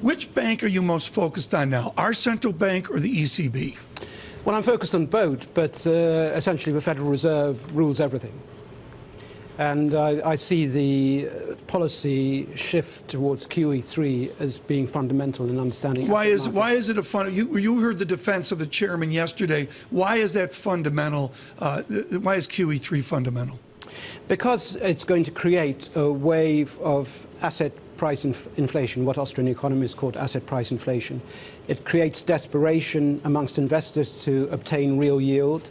Which bank are you most focused on now, our central bank or the ECB? Well, I'm focused on both, but essentially the Federal Reserve rules everything. And I see the policy shift towards QE3 as being fundamental in understanding. Why is it a fun? You heard the defense of the chairman yesterday. Why is that fundamental? Why is QE3 fundamental? Because it's going to create a wave of asset price inflation, what Austrian economists called asset price inflation. It creates desperation amongst investors to obtain real yield.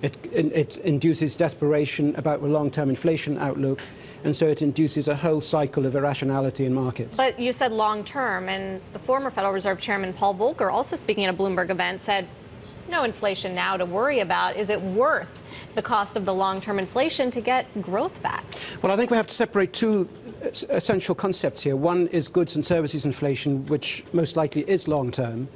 It induces desperation about the long-term inflation outlook, and so it induces a whole cycle of irrationality in markets. But you said long-term, and the former Federal Reserve Chairman Paul Volcker, also speaking at a Bloomberg event, said no inflation now to worry about. Is it worth the cost of the long-term inflation to get growth back? Well, I think we have to separate two essential concepts here. One is goods and services inflation, which most likely is long-term.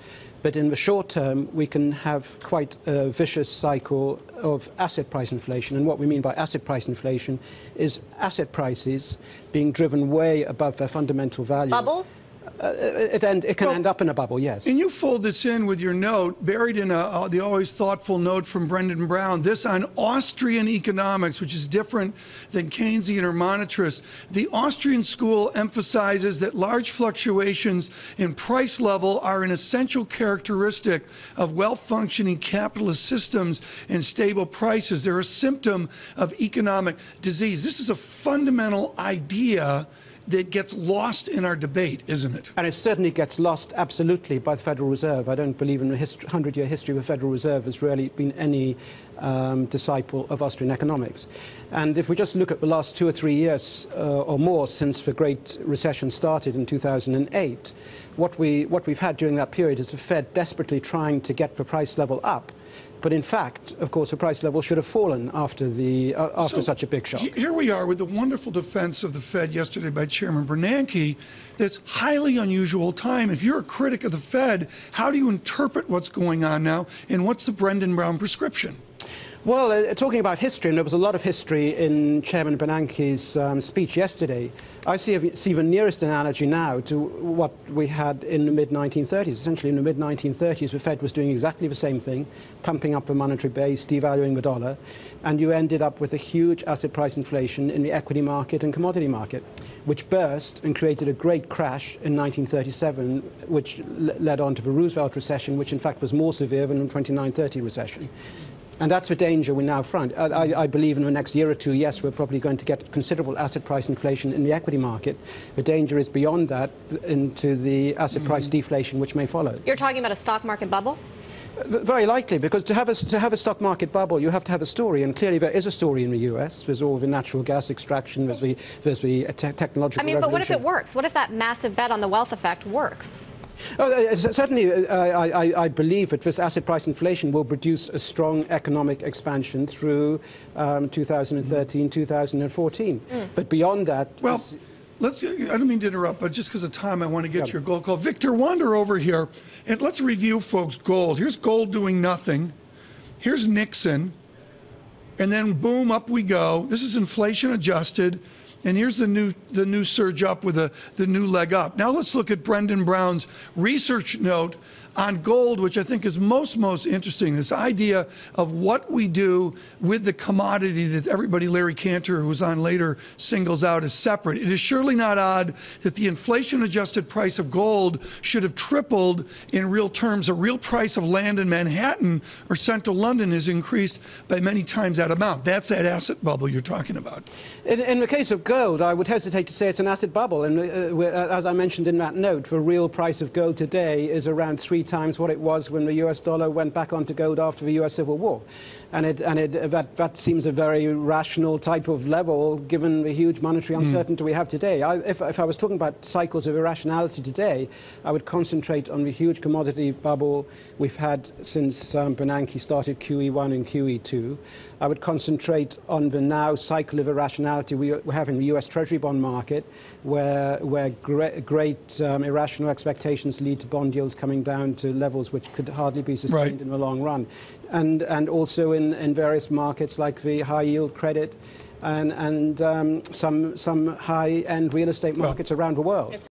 But in the short term, we can have quite a vicious cycle of asset price inflation. And what we mean by asset price inflation is asset prices being driven way above their fundamental value. Bubbles? It can end up in a bubble, yes. And you fold this in with your note, buried in the always thoughtful note from Brendan Brown, this on Austrian economics, which is different than Keynesian or monetarist. The Austrian school emphasizes that large fluctuations in price level are an essential characteristic of well-functioning capitalist systems and stable prices. They're a symptom of economic disease. This is a fundamental idea that gets lost in our debate, isn't it? And it certainly gets lost, absolutely, by the Federal Reserve. I don't believe in the 100-year history of the Federal Reserve has really been any disciple of Austrian economics. And if we just look at the last 2 or 3 years or more since the Great Recession started in 2008, what we've had during that period is the Fed desperately trying to get the price level up. But in fact, of course, the price level should have fallen after such a big shock. Here we are with the wonderful defense of the Fed yesterday by Chairman Bernanke. That's highly unusual time. If you're a critic of the Fed, how do you interpret what's going on now, and what's the Brendan Brown prescription? Well, talking about history, and there was a lot of history in Chairman Bernanke's speech yesterday, I see the nearest analogy now to what we had in the mid-1930s. Essentially, in the mid-1930s, the Fed was doing exactly the same thing, pumping up the monetary base, devaluing the dollar, and you ended up with a huge asset price inflation in the equity market and commodity market, which burst and created a great crash in 1937, which led on to the Roosevelt recession, which in fact was more severe than the 29-30 recession. And that's the danger we now front. I believe in the next year or two, yes, we're probably going to get considerable asset price inflation in the equity market. The danger is beyond that into the asset price deflation which may follow. You're talking about a stock market bubble? Very likely, because to have a stock market bubble, you have to have a story, and clearly there is a story in the US. There's all the natural gas extraction, there's the technological revolution. But what if it works? What if that massive bet on the wealth effect works? Oh, certainly, I believe that this asset price inflation will produce a strong economic expansion through 2013, 2014. But beyond that... Well, I don't mean to interrupt, but just because of time, I want to get to your gold call. Victor, wander over here, and let's review, folks, gold. Here's gold doing nothing. Here's Nixon. And then, boom, up we go. This is inflation adjusted. And here's the new surge up with the new leg up. Now let's look at Brendan Brown's research note on gold, which I think is most interesting, this idea of what we do with the commodity that everybody, Larry Cantor, who was on later, singles out as separate. It is surely not odd that the inflation-adjusted price of gold should have tripled in real terms. A real price of land in Manhattan or central London has increased by many times that amount. That's that asset bubble you're talking about. In the case of gold, I would hesitate to say it's an asset bubble. And as I mentioned in that note, the real price of gold today is around 3 times what it was when the US dollar went back onto gold after the US Civil War. And that seems a very rational type of level given the huge monetary uncertainty we have today. If I was talking about cycles of irrationality today, I would concentrate on the huge commodity bubble we've had since Bernanke started QE1 and QE2. I would concentrate on the now cycle of irrationality we have in the US Treasury bond market, where great irrational expectations lead to bond yields coming down to levels which could hardly be sustained in the long run. And also in various markets like the high yield credit and some high-end real estate markets around the world.